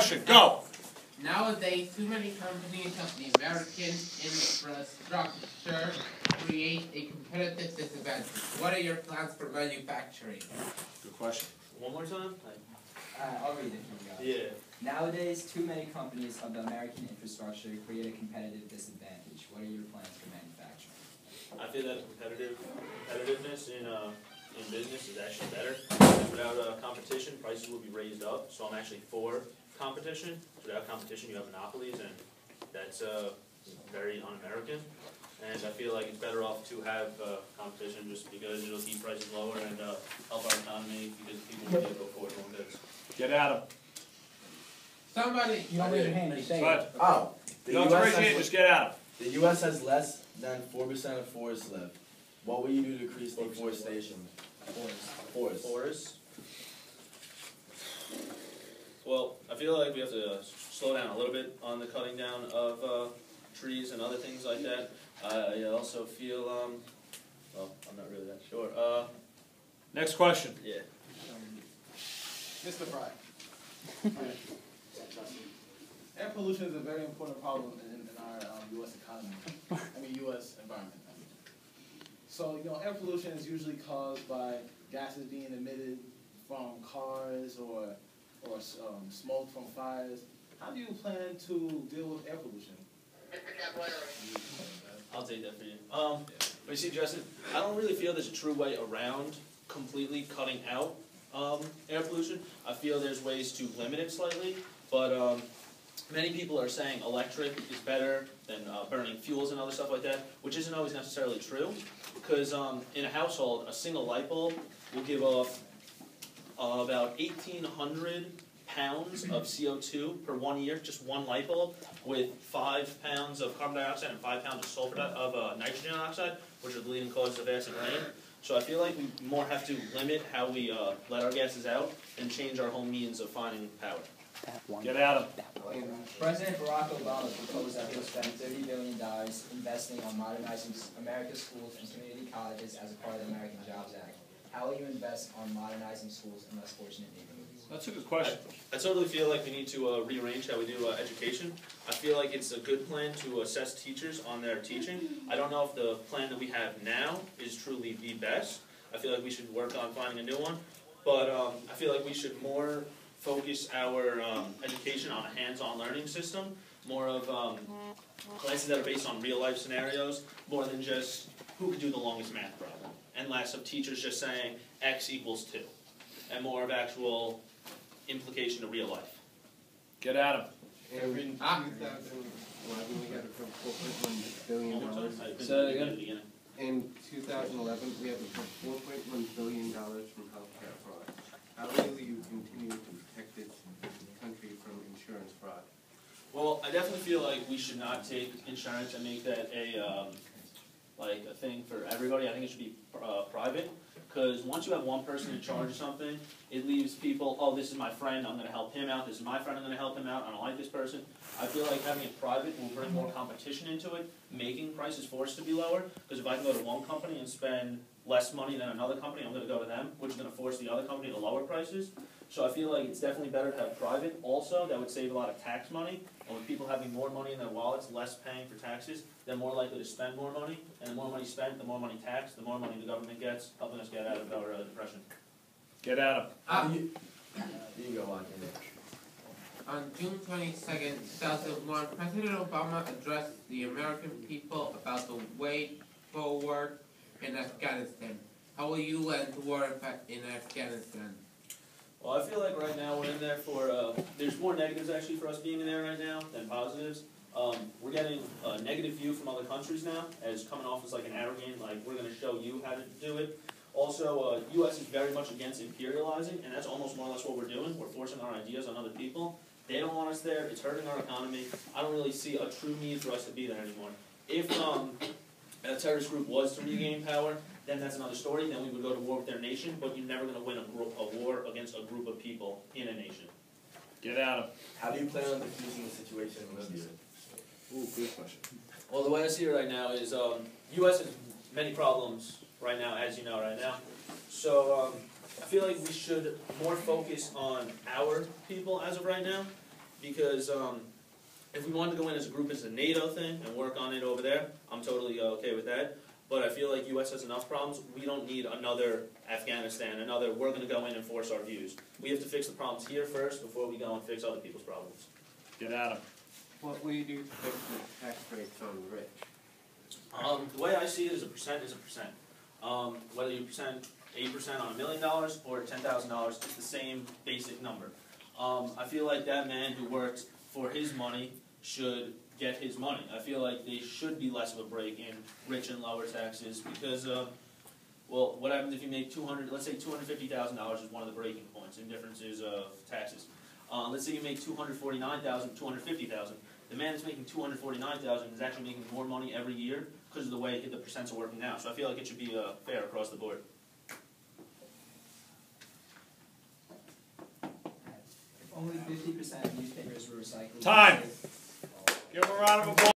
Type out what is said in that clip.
question. Go. Nowadays, too many companies of the American infrastructure create a competitive disadvantage. What are your plans for manufacturing? Good question. One more time? I'll read it. Here we go. Yeah. Nowadays, too many companies of the American infrastructure create a competitive disadvantage. What are your plans for manufacturing? I feel that competitiveness in business is actually better. Without competition, prices will be raised up. So I'm actually for competition. Without competition, you have monopolies, and that's very un-American. And I feel like it's better off to have competition just because it'll keep prices lower and help our economy because people will be able to afford more goods. Get at him. Somebody. You don't raise your hand, you say it. Oh. You don't raise your hand, just get at him. The U.S. has less than 4% of forests left. What will you do to decrease deforestation? Forests. Well, I feel like we have to slow down a little bit on the cutting down of trees and other things like that. I also feel, well, I'm not really that sure. Next question. Yeah. Mr. Frey. Air pollution is a very important problem in our U.S. economy. U.S. environment. So, air pollution is usually caused by gases being emitted from cars or smoke from fires. How do you plan to deal with air pollution? I'll take that for you. But you see, Justin, I don't really feel there's a true way around completely cutting out air pollution. I feel there's ways to limit it slightly, but many people are saying electric is better than burning fuels and other stuff like that, which isn't always necessarily true, because in a household, a single light bulb will give off about 1,800 pounds of CO2 per 1 year, just one light bulb, with 5 pounds of carbon dioxide and 5 pounds of nitrogen oxide, which are the leading causes of acid rain. So I feel like we more have to limit how we let our gases out and change our whole means of finding power. Get at him. President Barack Obama proposed that he'll spend $30 billion investing on modernizing America's schools and community colleges as a part of the American Jobs Act. How will you invest on modernizing schools in less fortunate neighborhoods? That's a good question. I totally feel like we need to rearrange how we do education. I feel like it's a good plan to assess teachers on their teaching. I don't know if the plan that we have now is truly the best. I feel like we should work on finding a new one. But I feel like we should more focus our education on a hands-on learning system, more of classes that are based on real-life scenarios, more than just who could do the longest math problem, and less of teachers just saying X equals 2, and more of actual implication to real life. Get at him. In 2011, we had $4.1 billion. So in 2011, we had $4.1 billion from healthcare fraud. How will you continue to protect this country from insurance fraud? Well, I definitely feel like we should not take insurance and make that a thing for everybody. I think it should be private, because once you have one person in charge of something, it leaves people, oh, this is my friend, I'm going to help him out, this is my friend, I'm going to help him out, I don't like this person. I feel like having it private will bring more competition into it, making prices forced to be lower, because if I can go to one company and spend less money than another company, I'm going to go to them, which is going to force the other company to lower prices. So I feel like it's definitely better to have private. Also, that would save a lot of tax money. And with people having more money in their wallets, less paying for taxes, they're more likely to spend more money. And the more money spent, the more money taxed, the more money the government gets, helping us get out of our depression. Get at him. You go on, On June 22nd, 2001, President Obama addressed the American people about the way forward in Afghanistan. How will you end the war in Afghanistan? Well, I feel like right now we're in there for, there's more negatives actually for us being in there right now than positives. We're getting a negative view from other countries now as coming off as like an arrogant, like we're going to show you how to do it. Also, U.S. is very much against imperializing, and that's almost more or less what we're doing. We're forcing our ideas on other people. They don't want us there. It's hurting our economy. I don't really see a true need for us to be there anymore. If a terrorist group was to regain power, then that's another story. Then we would go to war with their nation, but you're never going to win a war against a group of people in a nation. Get at him. How do you plan on diffusing the situation in Libya? Ooh, good question. Well, the way I see it right now is U.S. has many problems right now, as you know right now. So I feel like we should more focus on our people as of right now because if we wanted to go in as a group as a NATO thing and work on it over there, I'm totally okay with that. But I feel like U.S. has enough problems. We don't need another Afghanistan, we're going to go in and force our views. We have to fix the problems here first before we go and fix other people's problems. Get at him. What will you do to fix the tax rates on the rich? The way I see it is a percent is a percent. Whether you percent 8% on $1 million or $10,000, it's the same basic number. I feel like that man who worked for his money should get his money. I feel like they should be less of a break in rich and lower taxes because, well, what happens if you make let's say $250,000 is one of the breaking points in differences of taxes. Let's say you make $249,000, $250,000. The man that's making $249,000 is actually making more money every year because of the way the percents are working now. So I feel like it should be fair across the board. If only 50% of newspapers were recycled. Time. Give him a round of applause.